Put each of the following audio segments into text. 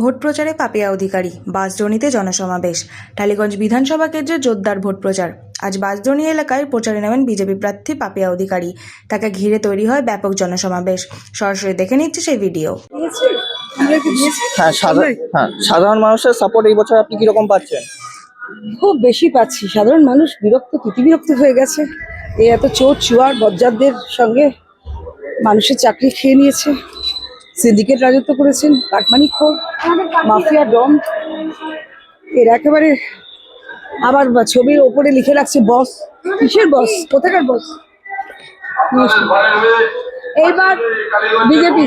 Vote প্রচারে পাপিয়া অধিকারী, বাঁশদ্রোণীতে জনসমাবেশ। টালিগঞ্জ বিধানসভা কেন্দ্রে জোরদার ভোট প্রচার। আজ বাঁশদ্রোণী এলাকায় প্রচারে নামেন বিজেপি প্রার্থী পাপিয়া অধিকারী। তাকে ঘিরে তৈরি হয় ব্যাপক জনসমাবেশ। সরাসরি দেখে নিচ্ছে সেই ভিডিও। সাধারণ মানুষের সাপোর্ট এই বছর আপনি কিরকম পাচ্ছেন? খুব বেশি পাচ্ছি। সাধারণ মানুষ বিরক্ত হয়ে গেছে। এই এত চোর চুয়ার বজ্জাতদের সঙ্গে মানুষের চাকরি খেয়ে নিয়েছে, সিন্ডিকেট রাজত্ব করেছেন, কাটমানি খোর, মাফিয়া ডন। এর একেবারে আবার ছবির ওপরে লিখে রাখছে বস। কিসের বস? কোথাকার বস? এইবার বিজেপি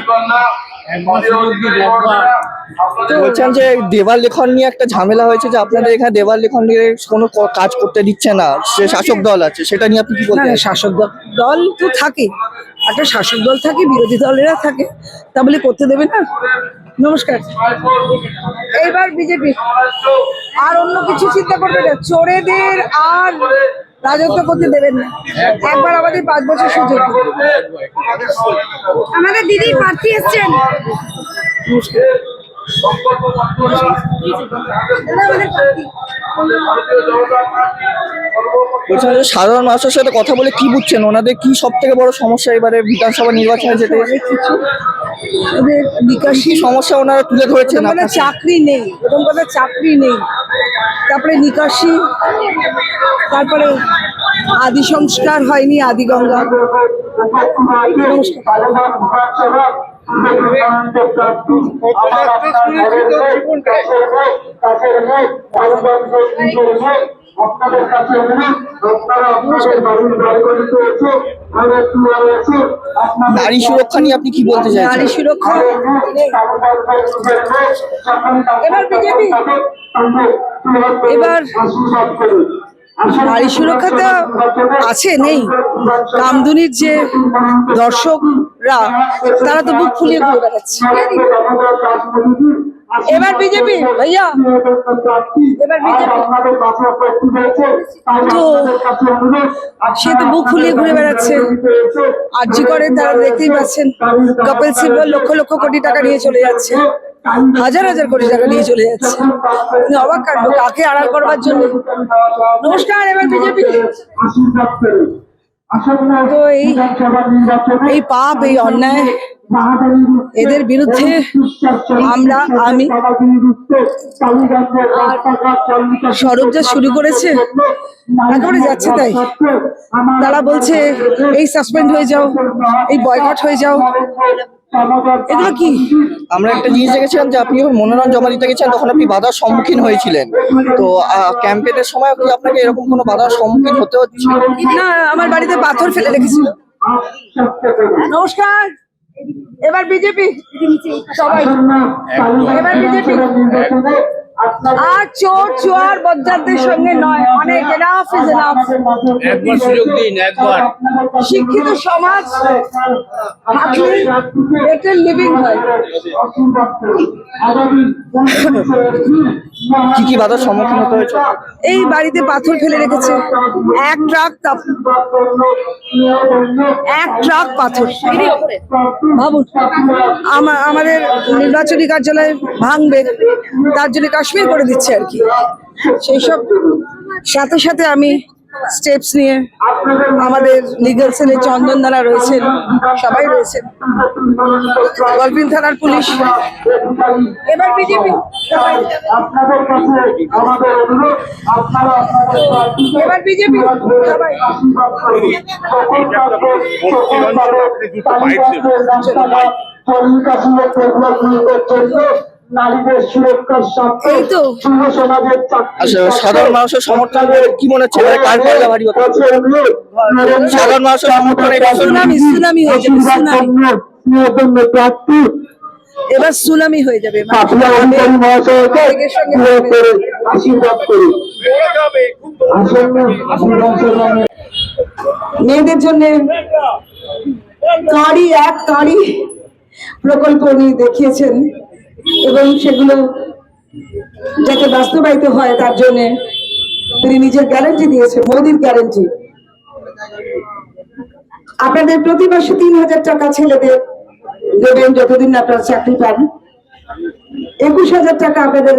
বলছেন যে দেওয়াল লেখন নিয়ে একটা ঝামেলা হয়েছে, যে আপনাদের এখানে দেওয়াল লেখন নিয়ে কোনো কাজ করতে দিচ্ছে না, সে শাসক দল আছে, সেটা নিয়ে আপনি কি বলবেন? না, শাসক দল তো থাকে, একটা শাসক দল থাকে, বিরোধী দলেরা থাকে, তা বলে করতে দেবে না? নমস্কার। এইবার বিজেপি আর অন্য কিছু চিন্তা করবে না, চোরেদের আর রাজত্ব করতে দেবেন না। একবার আমাদের 5 বছর সুযোগ। আমাদের দিদি প্রার্থী এসছেন। সাধারণ মানুষের সাথে কথা বলে কি বুঝছেন, ওনাদের কি সব থেকে বড় সমস্যা এবারে বিধানসভা নির্বাচনে যেতে? নিকাশি সমস্যা ওনারা তুলে ধরেছেন। চাকরি নেই, প্রথম কথা চাকরি নেই, তারপরে নিকাশি, তারপরে আদি সংস্কার হয়নি, আদি গঙ্গা। নারী সুরক্ষা নিয়ে আপনি কি বলতে চান? নারী সুরক্ষা এবার নারী সুরক্ষাটা আছে, নেই। কামদুনির যে দর্শকরা, তারা তো বুক ফুলিয়ে ঘুরে বেড়াচ্ছে। এবার বিজেপি ভাইয়া, এবার বিজেপি তো সে তো বুক ফুলিয়ে ঘুরে বেড়াচ্ছে। আরজি করে তারা দেখতেই পাচ্ছেন, কপিল সিব্বল লক্ষ লক্ষ কোটি টাকা নিয়ে চলে যাচ্ছে, হাজার হাজার কোটি টাকা নিয়ে চলে যাচ্ছে। অবাক কাণ্ড, কাকে আড়াল করবার জন্য। নমস্কার। এবার বিজেপি তো এই পাপ, এই অন্যায়, এদের বিরুদ্ধে আমি সরব যা শুরু করেছে একেবারে যাচ্ছে তাই। তারা বলছে এই সাসপেন্ড হয়ে যাও, এই বয়কট হয়ে যাও। এগুলো কি? আমরা একটা জিনিস দেখেছিলাম যে আপনি যখন মনোনয়ন জমা দিতে গেছেন তখন আপনি বাধার সম্মুখীন হয়েছিলেন, তো ক্যাম্পেইনের সময় কি আপনাকে এরকম কোনো বাধার সম্মুখীন হতে হচ্ছে? না, আমার বাড়িতে পাথর ফেলে রেখেছিল। নমস্কার। এবার বিজেপি সবাই, এবার বিজেপি আর চোর চুয়ার বজ্জাতদের সঙ্গে নয়, অনেক। Enough is enough. একবার সুযোগ দিন, একবার। শিক্ষিত সমাজ থাকলে বেটার লিভিং হয়। কি কি বাধার সম্মুখীন হতে হয়েছে? এই বাড়িতে পাথর ফেলে রেখেছে, এক ট্রাক পাথর। ভাবুন, আমাদের নির্বাচনী কার্যালয় ভাঙবে, তার জন্য কাশ্মীর করে দিচ্ছে আর কি। সেই সব সাথে সাথে আমি স্টেপস নিয়ে, আমাদের লিগ্যাল সেলে চন্দন দানা রয়েছেন, সবাই রয়েছেন, গলফিন থানার পুলিশ। এবার বিজেপি, এবার বিজেপি সবাই। সাধারণ মানুষের সমর্থন কি মনে হচ্ছে? সাধারণ মানুষের সমর্থন সুনামি হয়ে যাবে, এবার সুনামি হয়ে যাবে। মেয়েদের জন্য কাঁড়ি প্রকল্প উনি দেখিয়েছেন, এবং সেগুলো যাতে বাস্তবায়িত হয় তার জন্য তিনি নিজের গ্যারান্টি দিয়েছেন, মোদির গ্যারান্টি। আপনাদের প্রতি মাসে 3000 টাকা ছেলেদের দেবেন যতদিন আপনারা চাকরি পান। 21,000 টাকা আপনাদের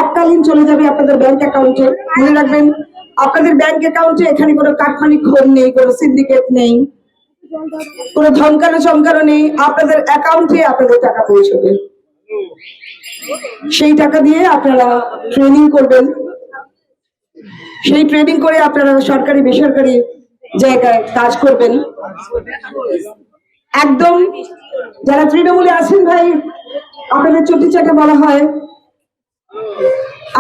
এককালীন চলে যাবে আপনাদের ব্যাংক অ্যাকাউন্টে। মনে রাখবেন, আপনাদের ব্যাংক অ্যাকাউন্টে এখানে কোনো কাটমানি খোর নেই, কোনো সিন্ডিকেট নেই, কোনো ধমকানো চমকানো নেই। আপনাদের অ্যাকাউন্টে আপনাদের টাকা পৌঁছবে। সেই টাকা দিয়ে আপনারা ট্রেনিং করবেন। সেই ট্রেনিং করে আপনারা সরকারি বেসরকারি জায়গায় কাজ করবেন। একদম যারা তৃণমূলে আছেন ভাই, আপনাদের চটি চাটা বলা হয়,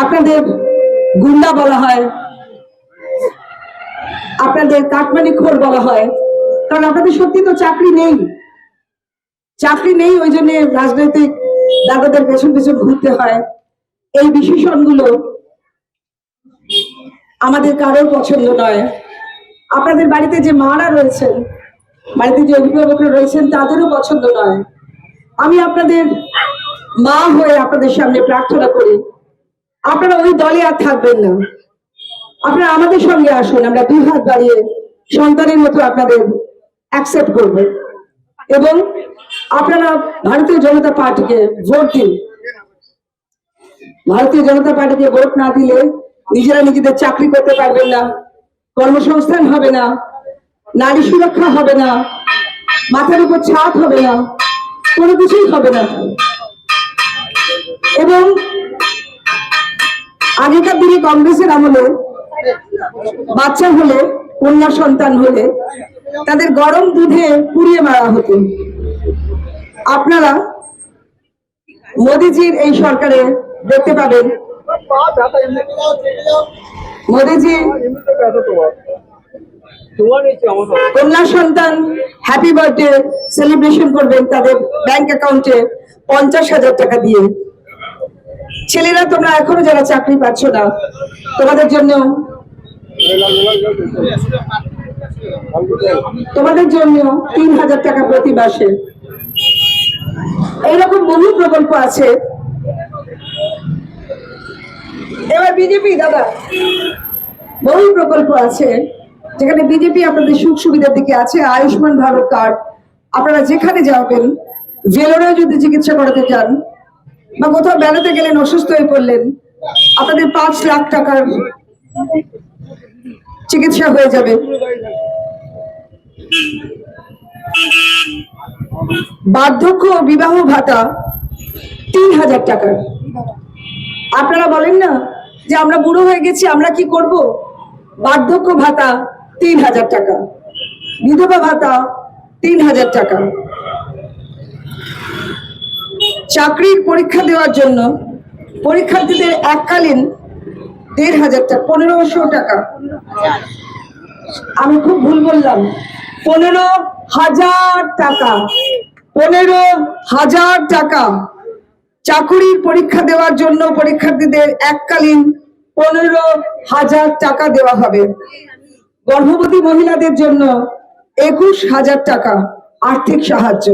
আপনাদের গুন্ডা বলা হয়, আপনাদের কাটমানি খোর বলা হয়, কারণ আপনাদের সত্যি তো চাকরি নেই। চাকরি নেই, ওই জন্য রাজনৈতিক দাদাদের পেছন পেছন ঘুরতে হয়। এই বিশেষণগুলো আমাদের কারোর পছন্দ নয়। আপনাদের বাড়িতে যে মারা রয়েছেন, বাড়িতে যে অভিভাবকরা রয়েছেন, তাদেরও পছন্দ নয়। আমি আপনাদের মা হয়ে আপনাদের সামনে প্রার্থনা করি, আপনারা ওই দলে আর থাকবেন না। আপনারা আমাদের সঙ্গে আসুন, আমরা দুই হাত বাড়িয়ে সন্তানের মতো আপনাদের অ্যাকসেপ্ট করব এবং আপনারা ভারতীয় জনতা পার্টিকে ভোট দিন। ভারতীয় জনতা পার্টিকে ভোট না দিলে নিজেরা নিজেদের চাকরি করতে পারবেন না, কর্মসংস্থান হবে না, নারী সুরক্ষা হবে না, মাথার উপর ছাদ হবে না, কোনো কিছুই হবে না। এবং আগেকার দিনে কংগ্রেসের আমলে বাচ্চা হলে, কন্যা সন্তান হলে তাদের গরম দুধে পুড়িয়ে মারা হতো। আপনারা মোদিজির এই সরকারে দেখতে পাবেন, মোদিজি কন্যা সন্তান হ্যাপি বার্থডে সেলিব্রেশন করবেন তাদের ব্যাংক অ্যাকাউন্টে 50,000 টাকা দিয়ে। ছেলেরা, তোমরা এখনো যারা চাকরি পাচ্ছ না, তোমাদের জন্য 3,000 টাকা প্রতি মাসে। এইরকম বহু প্রকল্প আছে। এবার বিজেপি দাদা, বহু প্রকল্প আছে যেখানে বিজেপি আপনাদের সুখ সুবিধার দিকে আছে। আয়ুষ্মান ভারত কার্ড, আপনারা যেখানে যাবেন, ভেলোরেও যদি চিকিৎসা করাতে যান বা কোথাও বেড়াতে গেলেন, অসুস্থ হয়ে পড়লেন, আপনাদের 5 লাখ টাকার চিকিৎসা হয়ে যাবে। বার্ধক্য বিবাহ ভাতা 3,000 টাকা। আপনারা বলেন না যে আমরা বুড়ো হয়ে গেছি, আমরা কি করব? বার্ধক্য ভাতা 3,000 টাকা, বিধবা ভাতা 3,000 টাকা। চাকরির পরীক্ষা দেওয়ার জন্য পরীক্ষার্থীদের এককালীন 1,500 টাকা, 1,500 টাকা। আমি খুব ভুল বললাম, 15,000 টাকা, 15,000 টাকা। চাকুরির পরীক্ষা দেওয়ার জন্য পরীক্ষার্থীদের এককালীন 15,000 টাকা দেওয়া হবে। গর্ভবতী মহিলাদের জন্য 21,000 টাকা আর্থিক সাহায্য।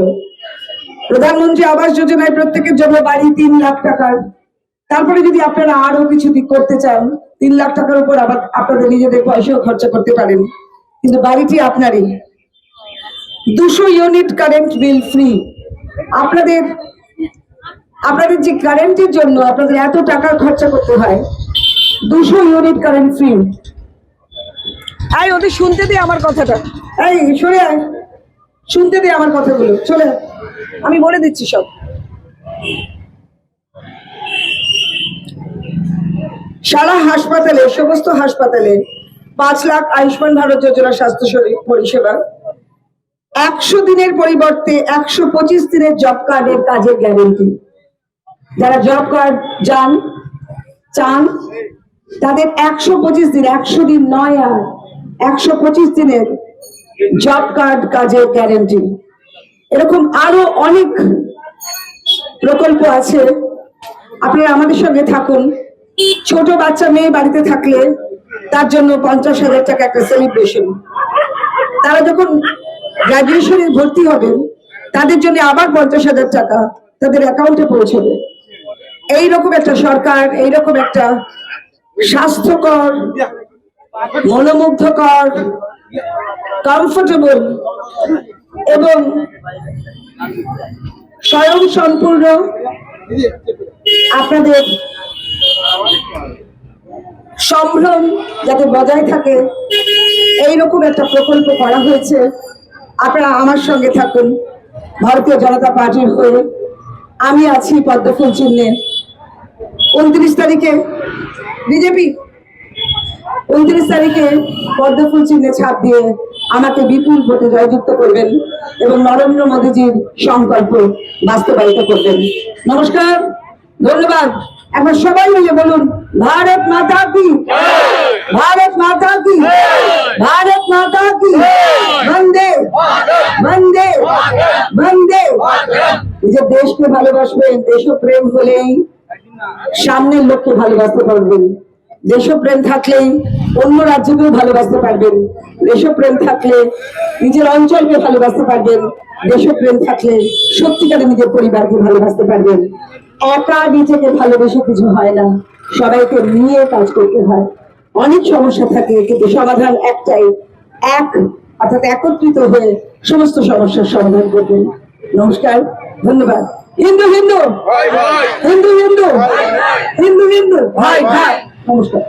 প্রধানমন্ত্রী আবাস যোজনায় প্রত্যেকের জন্য বাড়ি 3 লাখ টাকার। তারপরে যদি আপনারা আরো কিছু দিক করতে চান, 3 লাখ টাকার উপর আবার আপনাদের নিজেদের পয়সাও খরচা করতে পারেন, কিন্তু বাড়িটি আপনারই। 200 ইউনিট কারেন্ট বিল ফ্রি। আপনাদের যে কারেন্টের জন্য আপনাদের এত টাকা খরচা করতে হয়, 200 ইউনিট কারেন্ট ফ্রি। ওদের শুনতে দে আমার কথাটা, সরে আয়, শুনতে দে আমার কথাগুলো, চলে আমি বলে দিচ্ছি সব। সারা হাসপাতালে, সমস্ত হাসপাতালে 5 লাখ আয়ুষ্মান ভারত যোজনা স্বাস্থ্য পরিষেবা। 100 দিনের পরিবর্তে 125 দিনের জব কার্ডের কাজের গ্যারেন্টি। যারা জব কার্ড চান তাদের 125 দিন, 100 দিন নয়, আর 125 দিনের জব কার্ড কাজের গ্যারেন্টি। এরকম আরো অনেক প্রকল্প আছে। আপনারা আমাদের সঙ্গে থাকুন। ছোট বাচ্চা মেয়ে বাড়িতে থাকলে তার জন্য 50,000 টাকা একটা সেলিব্রেশন। তারা যখন গ্রাজুয়েশনে ভর্তি হবেন, তাদের জন্য আবার 50,000 টাকা তাদের অ্যাকাউন্টে পৌঁছবে। এইরকম একটা সরকার, এইরকম একটা স্বাস্থ্যকর, মনোমুগ্ধকর, কমফোর্টেবল এবং স্বয়ং সম্পূর্ণ আপনাদের সম্ভ্রম যাতে বজায় থাকে এইরকম একটা প্রকল্প করা হয়েছে। আপনারা আমার সঙ্গে থাকুন। ভারতীয় জনতা পার্টির হয়ে আমি আছি পদ্মফুল চিহ্নে। 29 তারিখে বিজেপি 29 তারিখে পদ্মফুল চিহ্নে ছাপ দিয়ে আমাকে বিপুল ভোটে জয়যুক্ত করবেন এবং নরেন্দ্র মোদীজির সংকল্প বাস্তবায়িত করবেন। নমস্কার, ধন্যবাদ। এখন সবাই মিলে বলুন, ভারত মাতা কি, ভারত মাতা কি, ভারত মাতা কি, বন্দে বন্দে বন্দে। নিজের দেশকে ভালোবাসবেন, দেশপ্রেম হলেই সামনের লোককে ভালোবাসতে পারবেন। দেশপ্রেম থাকলেই অন্য রাজ্যকেও ভালোবাসতে পারবেন। দেশপ্রেম থাকলে নিজের অঞ্চলকে ভালোবাসতে পারবেন। দেশপ্রেম থাকলে সত্যিকারে নিজের পরিবারকে ভালোবাসতে পারবেন। একা নিজেকে ভালোবেসে কিছু হয় না, সবাইকে নিয়ে কাজ করতে হয়। অনেক সমস্যা থাকে কিন্তু সমাধান একটাই, অর্থাৎ একত্রিত হয়ে সমস্ত সমস্যার সমাধান করবেন। নমস্কার, ধন্যবাদ। হিন্দু হিন্দু হিন্দু হিন্দু হিন্দু হিন্দু ভাই ভাই, নমস্কার।